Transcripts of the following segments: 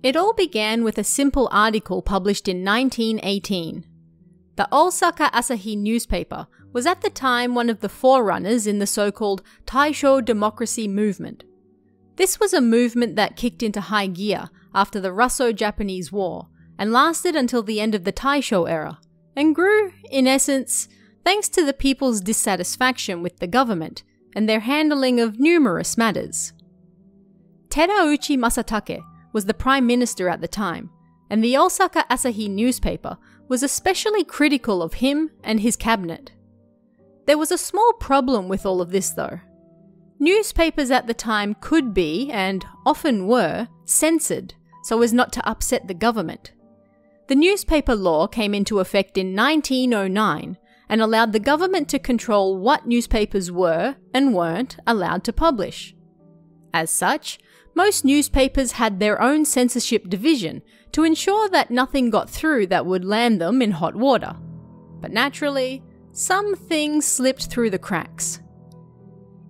It all began with a simple article published in 1918. The Osaka Asahi newspaper was at the time one of the forerunners in the so-called Taisho democracy movement. This was a movement that kicked into high gear after the Russo-Japanese War and lasted until the end of the Taisho era, and grew, in essence, thanks to the people's dissatisfaction with the government and their handling of numerous matters. Terauchi Masatake was the prime minister at the time, and the Osaka Asahi newspaper was especially critical of him and his cabinet. There was a small problem with all of this though. Newspapers at the time could be, and often were, censored so as not to upset the government. The newspaper law came into effect in 1909 and allowed the government to control what newspapers were and weren't allowed to publish. As such, most newspapers had their own censorship division to ensure that nothing got through that would land them in hot water. But naturally, some things slipped through the cracks.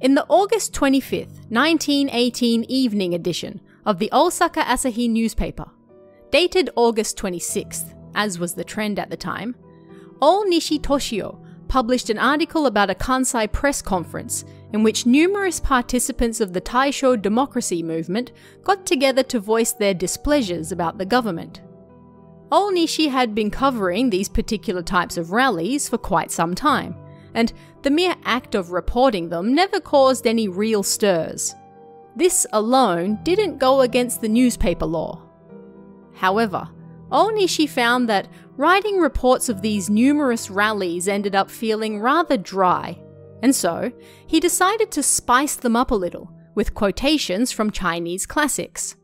In the August 25th, 1918 evening edition of the Osaka Asahi newspaper, dated August 26th, as was the trend at the time, Onishi Toshio published an article about a Kansai press conference in which numerous participants of the Taisho democracy movement got together to voice their displeasures about the government. Onishi had been covering these particular types of rallies for quite some time, and the mere act of reporting them never caused any real stirs. This alone didn't go against the newspaper law. However, Onishi found that writing reports of these numerous rallies ended up feeling rather dry, and so he decided to spice them up a little with quotations from Chinese classics.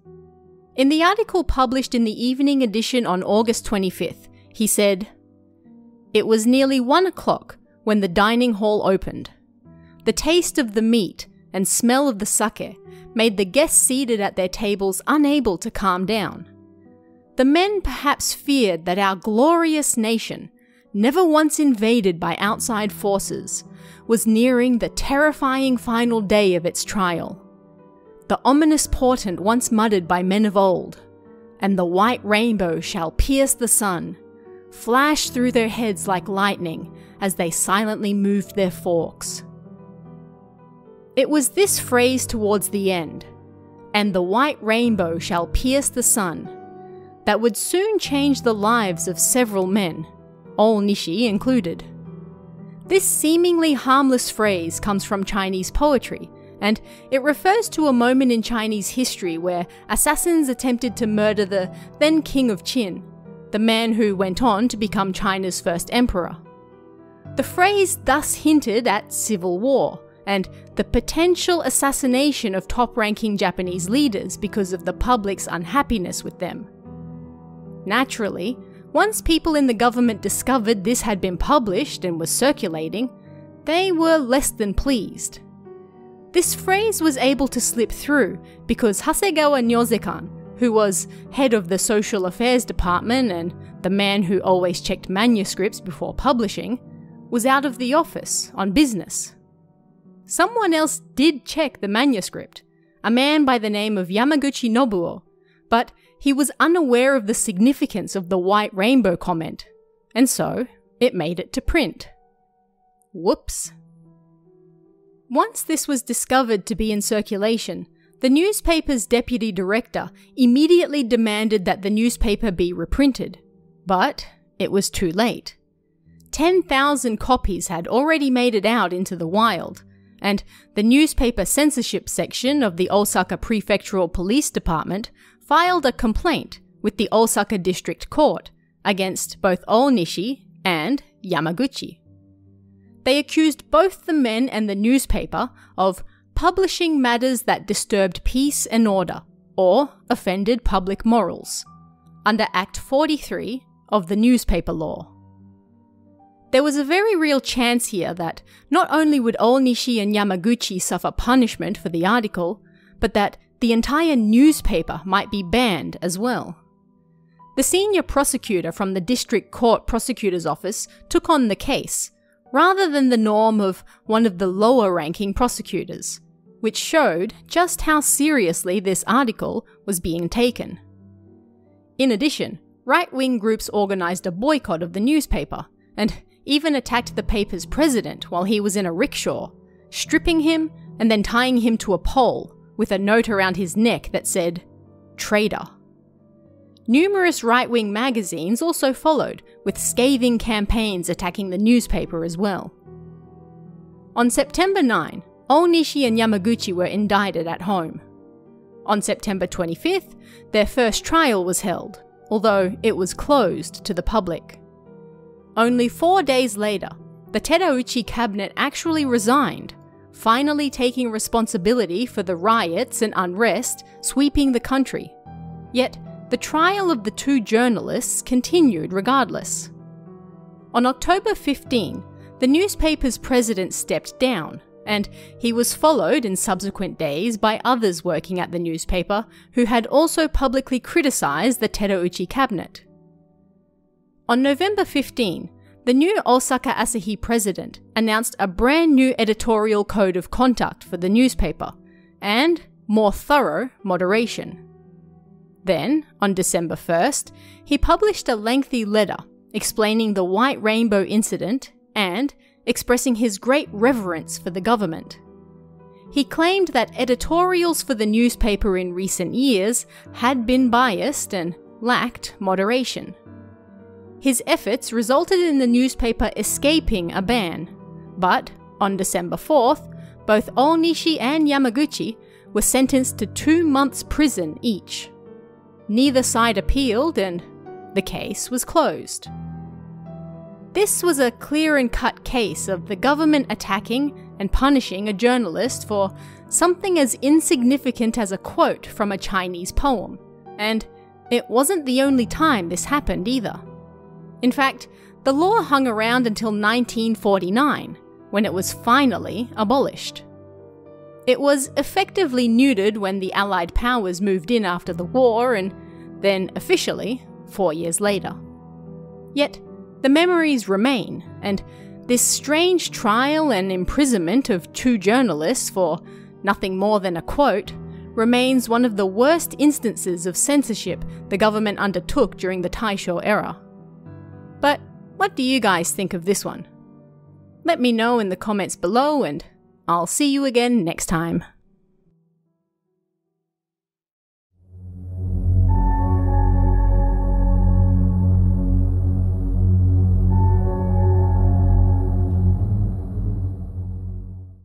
In the article published in the evening edition on August 25th, he said, "It was nearly 1 o'clock when the dining hall opened. The taste of the meat and smell of the sake made the guests seated at their tables unable to calm down. The men perhaps feared that our glorious nation, never once invaded by outside forces, was nearing the terrifying final day of its trial. The ominous portent once muttered by men of old, 'And the white rainbow shall pierce the sun,' flashed through their heads like lightning as they silently moved their forks." It was this phrase towards the end, "And the white rainbow shall pierce the sun," that would soon change the lives of several men, Onishi included. This seemingly harmless phrase comes from Chinese poetry, and it refers to a moment in Chinese history where assassins attempted to murder the then King of Qin, the man who went on to become China's first emperor. The phrase thus hinted at civil war and the potential assassination of top-ranking Japanese leaders because of the public's unhappiness with them. Naturally, once people in the government discovered this had been published and was circulating, they were less than pleased. This phrase was able to slip through because Hasegawa Nyozekan, who was head of the social affairs department and the man who always checked manuscripts before publishing, was out of the office on business. Someone else did check the manuscript, a man by the name of Yamaguchi Nobuo, but he was unaware of the significance of the white rainbow comment, and so it made it to print. Whoops. Once this was discovered to be in circulation, the newspaper's deputy director immediately demanded that the newspaper be reprinted, but it was too late. 10,000 copies had already made it out into the wild, and the newspaper censorship section of the Osaka Prefectural Police Department filed a complaint with the Osaka District Court against both Onishi and Yamaguchi. They accused both the men and the newspaper of publishing matters that disturbed peace and order or offended public morals, under Act 43 of the newspaper law. There was a very real chance here that not only would Onishi and Yamaguchi suffer punishment for the article, but that the entire newspaper might be banned as well. The senior prosecutor from the District Court Prosecutor's Office took on the case, rather than the norm of one of the lower-ranking prosecutors, which showed just how seriously this article was being taken. In addition, right-wing groups organised a boycott of the newspaper, and even attacked the paper's president while he was in a rickshaw, stripping him and then tying him to a pole with a note around his neck that said, "Traitor." Numerous right-wing magazines also followed, with scathing campaigns attacking the newspaper as well. On September 9, Onishi and Yamaguchi were indicted at home. On September 25th, their first trial was held, although it was closed to the public. Only 4 days later, the Terauchi cabinet actually resigned, finally taking responsibility for the riots and unrest sweeping the country. Yet, the trial of the two journalists continued regardless. On October 15, the newspaper's president stepped down, and he was followed in subsequent days by others working at the newspaper who had also publicly criticised the Terauchi cabinet. On November 15, the new Osaka Asahi president announced a brand new editorial code of conduct for the newspaper, and more thorough moderation. Then, on December 1st, he published a lengthy letter explaining the White Rainbow incident and expressing his great reverence for the government. He claimed that editorials for the newspaper in recent years had been biased and lacked moderation. His efforts resulted in the newspaper escaping a ban, but on December 4th, both Onishi and Yamaguchi were sentenced to 2 months' prison each. Neither side appealed, and the case was closed. This was a clear and cut case of the government attacking and punishing a journalist for something as insignificant as a quote from a Chinese poem, and it wasn't the only time this happened either. In fact, the law hung around until 1949, when it was finally abolished. It was effectively neutered when the Allied powers moved in after the war, and then officially 4 years later. Yet, the memories remain, and this strange trial and imprisonment of two journalists for nothing more than a quote remains one of the worst instances of censorship the government undertook during the Taisho era. But what do you guys think of this one? Let me know in the comments below, and I'll see you again next time.